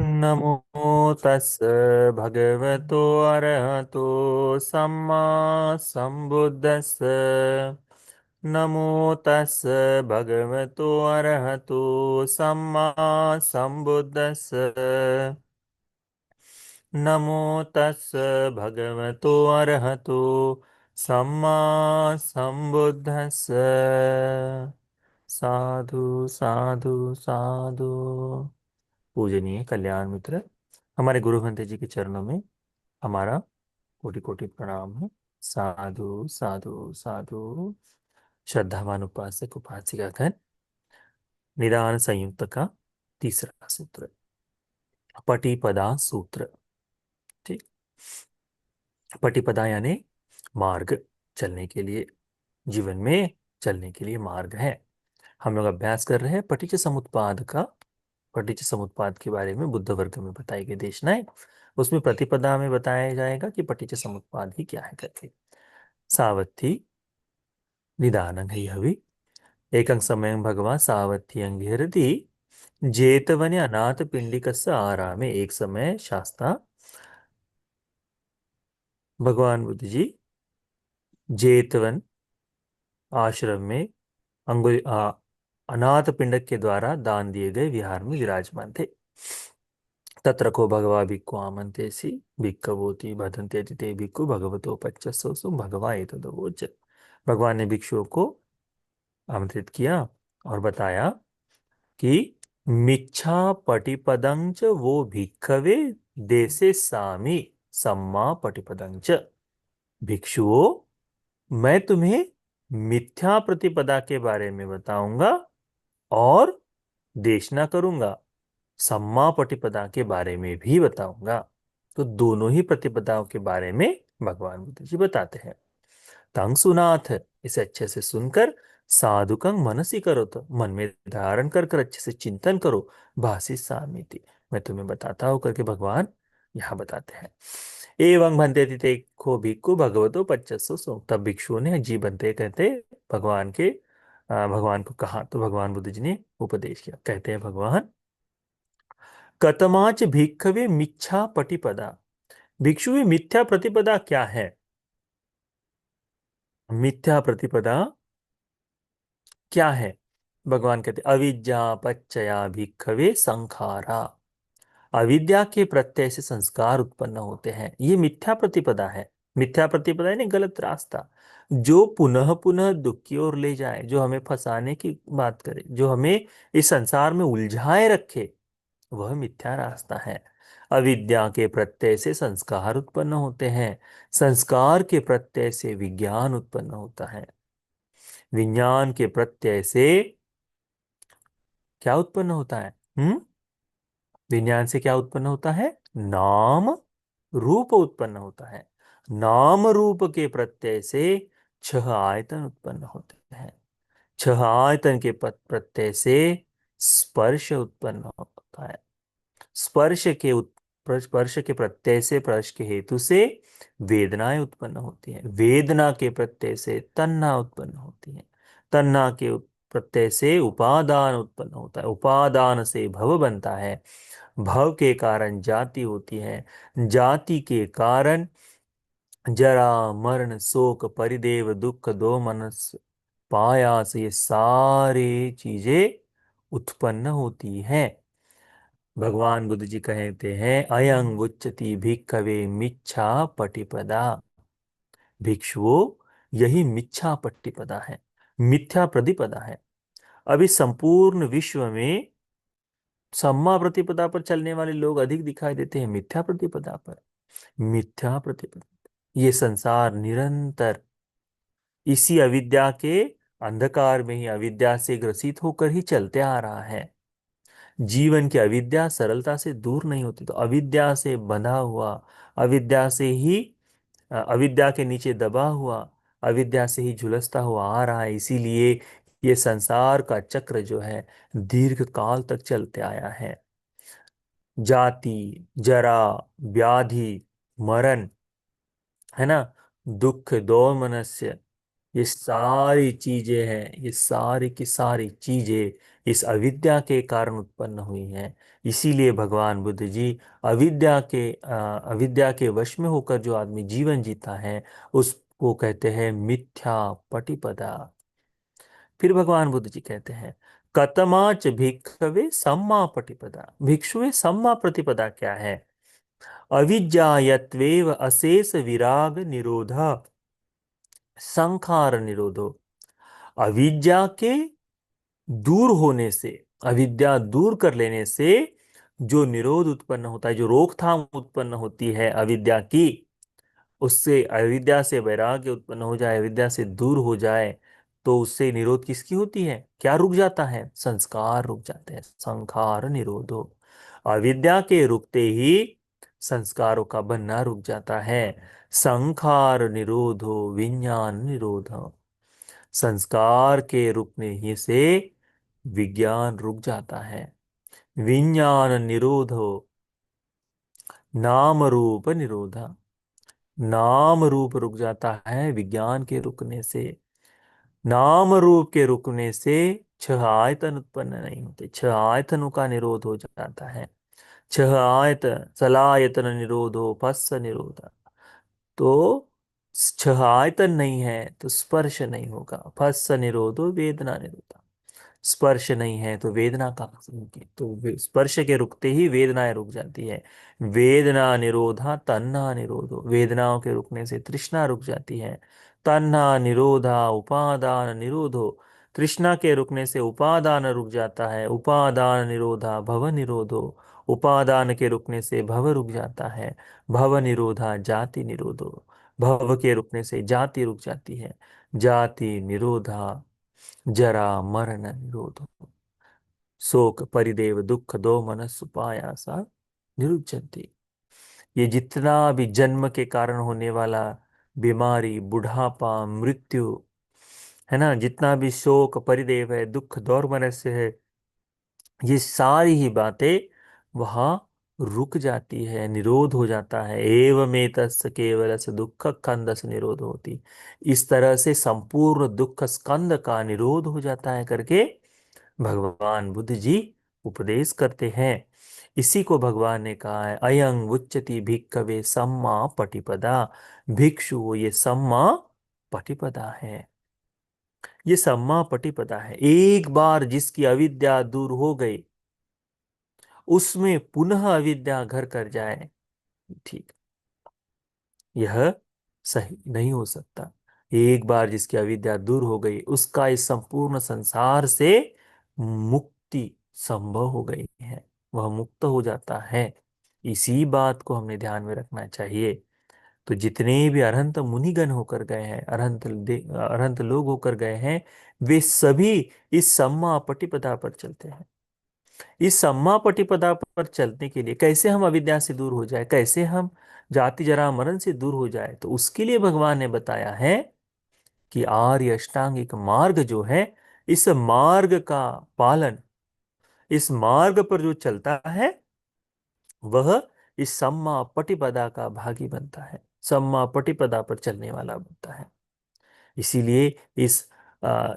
नमो तस् भगवतो अरहतो सम्मा संबुद्दस्स। नमो तस् भगवतो अरहतो सम्मा संबुद्दस्स। नमो तस् भगवतो अरहतो सम्मा संबुद्दस्स। साधु साधु साधु। पूजनीय कल्याण मित्र, हमारे गुरु भंते जी के चरणों में हमारा कोटि कोटि प्रणाम है। साधु साधु साधु। श्रद्धावान उपासक उपासिका गण, निदान संयुक्त का तीसरा सूत्र, पटिपदा सूत्र। ठीक। पटिपदा यानी मार्ग, चलने के लिए, जीवन में चलने के लिए मार्ग है। हम लोग अभ्यास कर रहे हैं पटिच समुत्पाद का। पटिच समुत्पाद के बारे में बुद्ध वर्ग में बताई गई देशनाएं, उसमें प्रतिपदा में बताया जाएगा कि पटिच समुत्पाद ही क्या है करके। सावत्थी निदानं हवि एकं समयं भगवान सावत्थी अंगिरति जेतवने अनाथ पिंडिकस्य आरामे। एक समय शास्ता भगवान बुद्ध जी जेतवन आश्रम में अनाथ पिंडक के द्वारा दान दिए गए विहार में विराजमान थे। तत्र को भगवा भिक्खु आमंतेसि भिक्खवोति बधन्ते ते भिक्खु भगवतो पच्चसो भगवा एतदवोच। भगवान ने भिक्षुओं को आमंत्रित किया और बताया कि मिच्छा पटिपदंच वो भिक्खवे देसे सामी सम्मा पटिपदंच। भिक्षुओं, मैं तुम्हें मिथ्या प्रतिपदा के बारे में बताऊंगा और देशना करूंगा, सम्मा प्रतिपदा के बारे में भी बताऊंगा। तो दोनों ही प्रतिपदाओं के बारे में भगवान बुद्ध जी बताते हैं। तंग सुनाथ, इसे अच्छे से सुनकर साधुकं मनसी करो, तो मन में धारण कर कर अच्छे से चिंतन करो। भाषी सामिति, मैं तुम्हें बताता हूं करके भगवान यहाँ बताते हैं। एवं भंते ते को भिक्खु भगवतो पच्चसो सो। तब भिक्षुओं ने जी बनते कहते भगवान के भगवान को कहा, तो भगवान बुद्ध जी ने उपदेश किया। कहते हैं भगवान, कतमाच भिक्खवे मिच्छा पटिपदा। भिक्षु मिथ्या प्रतिपदा क्या है? मिथ्या प्रतिपदा क्या है? भगवान कहते अविद्या पच्चया भिक्खवे संखारा। अविद्या के प्रत्यय से संस्कार उत्पन्न होते हैं, ये मिथ्या प्रतिपदा है। मिथ्या प्रतिपदा यानी गलत रास्ता, जो पुनः पुनः दुख की ओर ले जाए, जो हमें फंसाने की बात करे, जो हमें इस संसार में उलझाए रखे, वह मिथ्या रास्ता है। अविद्या के प्रत्यय से संस्कार उत्पन्न होते हैं, संस्कार के प्रत्यय से विज्ञान उत्पन्न होता है, विज्ञान के प्रत्यय से क्या उत्पन्न होता है? विज्ञान से क्या उत्पन्न होता है? नाम रूप उत्पन्न होता है। नाम रूप के प्रत्यय से छह आयतन उत्पन्न होते हैं। छह आयतन के प्रत्यय से स्पर्श उत्पन्न होता है। स्पर्श के प्रत्यय से, स्पर्श के हेतु से वेदनाएं उत्पन्न होती हैं। वेदना के प्रत्यय से तन्ना उत्पन्न होती है। तन्ना के प्रत्यय से उपादान उत्पन्न होता है। उपादान से भव बनता है। भव के कारण जाति होती है। जाति के कारण जरा मरण शोक परिदेव दुख दो मनस पायास, ये सारी चीजें उत्पन्न होती हैं। भगवान बुद्ध जी कहते हैं अयं उच्चति भिक्खवे मिच्छा पटिपदा। भिक्षुओं, यही मिच्छा पटिपदा है, मिथ्या प्रतिपदा है। अभी संपूर्ण विश्व में सम्मा प्रतिपदा पर चलने वाले लोग अधिक दिखाई देते हैं मिथ्या प्रतिपदा पर। मिथ्या प्रतिपदा, ये संसार निरंतर इसी अविद्या के अंधकार में ही, अविद्या से ग्रसित होकर ही चलते आ रहा है। जीवन की अविद्या सरलता से दूर नहीं होती, तो अविद्या से बंधा हुआ, अविद्या से ही, अविद्या के नीचे दबा हुआ, अविद्या से ही झुलसता हुआ आ रहा है। इसीलिए ये संसार का चक्र जो है दीर्घ काल तक चलते आया है। जाति, जरा, व्याधि, मरण, है ना, दुख दोमनस्य, ये सारी चीजें हैं, ये सारी की सारी चीजें इस अविद्या के कारण उत्पन्न हुई है। इसीलिए भगवान बुद्ध जी अविद्या के वश में होकर जो आदमी जीवन जीता है उसको कहते हैं मिथ्या पटिपदा। फिर भगवान बुद्ध जी कहते हैं कतमाच भिक्खवे सम्मा पटिपदा। भिक्षुवे सम्मा प्रतिपदा क्या है? अविज्ञायत्वेव अशेष विराग निरोधा संखार निरोधो। अविद्या के दूर होने से, अविद्या दूर कर लेने से जो निरोध उत्पन्न होता है, जो रोकथाम उत्पन्न होती है अविद्या की, उससे अविद्या से वैराग्य उत्पन्न हो जाए, अविद्या से दूर हो जाए, तो उससे निरोध किसकी होती है? क्या रुक जाता है? संस्कार रुक जाते हैं। संखार निरोधो। अविद्या के रुकते ही संस्कारों का बनना रुक जाता है। संखार निरोधो विज्ञान निरोधो। संस्कार के रुकने ही से विज्ञान रुक जाता है। विज्ञान निरोधो नाम रूप निरोधा। नाम रूप रुक जाता है विज्ञान के रुकने से। नाम रूप के रुकने से छह आयतन उत्पन्न नहीं होते, छह आयतनों का निरोध हो जाता है। छह आयतन सलायतन निरोधो पस्स निरोधा। तो छह आयतन नहीं है तो स्पर्श नहीं होगा। फस्स निरोधो वेदना निरोधा। स्पर्श नहीं है तो वेदना कहाँ से होगी? तो स्पर्श के रुकते ही वेदनाएं रुक जाती है। वेदना निरोधा तन्हा निरोधो। वेदनाओं के रुकने से तृष्णा रुक जाती है। तन्हा निरोधा उपादान निरोधो। तृष्णा के रुकने से उपादान रुक जाता है। उपादान निरोधा भव निरोधो। उपादान के रुकने से भव रुक जाता है। भव निरोधा जाति निरोधो। भव के रुकने से जाति रुक जाती है। जाति निरोधा जरा मरण निरोध। शोक परिदेव दुख दो मनस उपायासा निरुच्यन्ति। ये जितना भी जन्म के कारण होने वाला बीमारी, बुढ़ापा, मृत्यु है ना, जितना भी शोक परिदेव है, दुख दौर मनस्य है, ये सारी ही बातें वहां रुक जाती है, निरोध हो जाता है। एवमेतस् केवलस दुख स्कंदस निरोध होती। इस तरह से संपूर्ण दुख स्कंद का निरोध हो जाता है करके भगवान बुद्ध जी उपदेश करते हैं। इसी को भगवान ने कहा है अयं उच्चति भिक्खवे सम्मा पटिपदा। भिक्षु ये सम्मा पटिपदा है। ये सम्मा पटिपदा है। एक बार जिसकी अविद्या दूर हो गई उसमें पुनः अविद्या घर कर जाए, ठीक, यह सही नहीं हो सकता। एक बार जिसकी अविद्या दूर हो गई उसका इस संपूर्ण संसार से मुक्ति संभव हो गई है, वह मुक्त हो जाता है। इसी बात को हमें ध्यान में रखना चाहिए। तो जितने भी अरहंत मुनिगण होकर गए हैं, अरहंत लोग होकर गए हैं, वे सभी इस सम्मा पटिपदा पर चलते हैं। इस सम्मा पटिपदा पर चलने के लिए कैसे हम अविद्या से दूर हो जाए, कैसे हम जाति जरा मरण से दूर हो जाए, तो उसके लिए भगवान ने बताया है कि आर्य अष्टांगिक मार्ग जो है, इस मार्ग का पालन, इस मार्ग पर जो चलता है वह इस सम्मा पटिपदा का भागी बनता है, सम्मा पटिपदा पर चलने वाला बनता है। इसीलिए इस आ,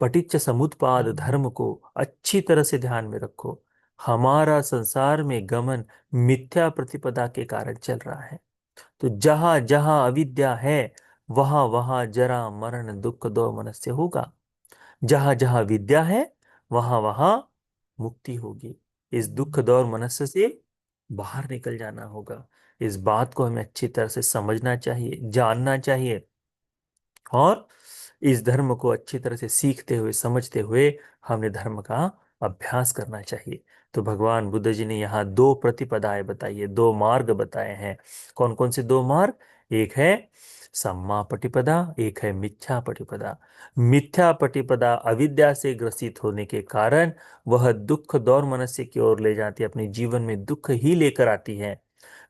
पटिच्च समुत्पाद धर्म को अच्छी तरह से ध्यान में रखो। हमारा संसार में गमन मिथ्या प्रतिपदा के कारण चल रहा है। तो जहां जहां अविद्या है वहां वहां जरा मरण दुख दो मनस्य होगा। जहां जहां विद्या है वहां वहां मुक्ति होगी। इस दुख दौर मनस्य से बाहर निकल जाना होगा। इस बात को हमें अच्छी तरह से समझना चाहिए, जानना चाहिए, और इस धर्म को अच्छी तरह से सीखते हुए समझते हुए हमने धर्म का अभ्यास करना चाहिए। तो भगवान बुद्ध जी ने यहाँ दो प्रतिपदाएं बताई है, दो मार्ग बताए हैं। कौन कौन से दो मार्ग? एक है सम्मा पटिपदा, एक है मिथ्या पटिपदा। मिथ्या पटिपदा अविद्या से ग्रसित होने के कारण वह दुख दौर मनुष्य की ओर ले जाती है, अपने जीवन में दुख ही लेकर आती है।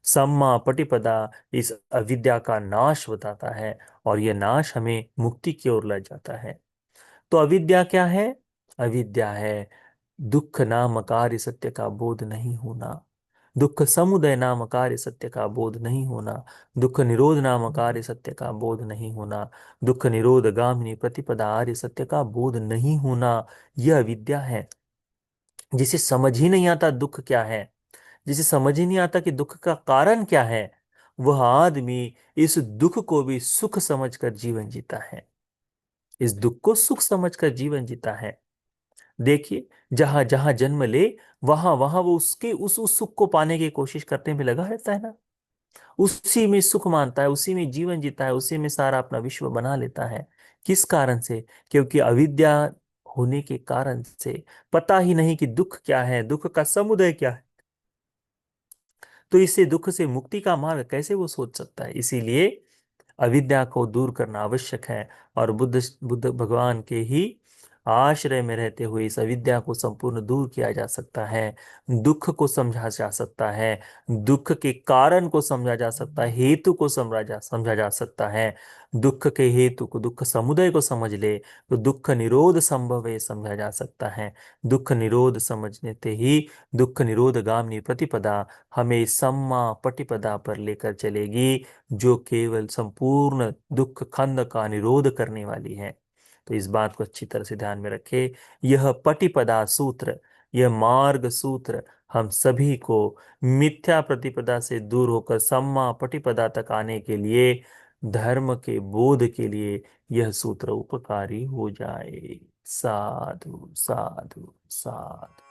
सम्मा पटिपदा इस अविद्या का नाश बताता है और यह नाश हमें मुक्ति की ओर ले जाता है। तो अविद्या क्या है? अविद्या है दुख नाम कार्य सत्य का बोध नहीं होना, दुख समुदय नाम कार्य सत्य का बोध नहीं होना, दुख निरोध नाम कार्य सत्य का बोध नहीं होना, दुख निरोध गामिनी प्रतिपदा आर्य सत्य का बोध नहीं होना, यह अविद्या है। जिसे समझ ही नहीं आता दुख क्या है, जिसे समझ ही नहीं आता कि दुख का कारण क्या है, वह आदमी इस दुख को भी सुख समझकर जीवन जीता है, इस दुख को सुख समझकर जीवन जीता है। देखिए, जहां जहां जन्म ले, वहां वहां वो उसके उस सुख को पाने की कोशिश करने में लगा रहता है ना, उसी में सुख मानता है, उसी में जीवन जीता है, उसी में सारा अपना विश्व बना लेता है। किस कारण से? क्योंकि अविद्या होने के कारण से पता ही नहीं कि दुख क्या है, दुख का समुदय क्या है, तो इससे दुख से मुक्ति का मार्ग कैसे वो सोच सकता है? इसीलिए अविद्या को दूर करना आवश्यक है, और बुद्ध बुद्ध भगवान के ही आश्रय में रहते हुए इस अविद्या को संपूर्ण दूर किया जा सकता है, दुख को समझा जा सकता है, दुख के कारण को समझा जा सकता है, हेतु को समझा जा सकता है। दुख के हेतु को, दुख समुदय को समझ ले तो दुख निरोध संभव है समझा जा सकता है। दुख निरोध समझने ते ही दुख निरोध गामिनी प्रतिपदा हमें सम्मा पटिपदा पर लेकर चलेगी, जो केवल संपूर्ण दुख खंड का निरोध करने वाली है। तो इस बात को अच्छी तरह से ध्यान में रखे। यह पटिपदा सूत्र, यह मार्ग सूत्र हम सभी को मिथ्या प्रतिपदा से दूर होकर सम्मा पटिपदा तक आने के लिए, धर्म के बोध के लिए यह सूत्र उपकारी हो जाए। साधु साधु साधु।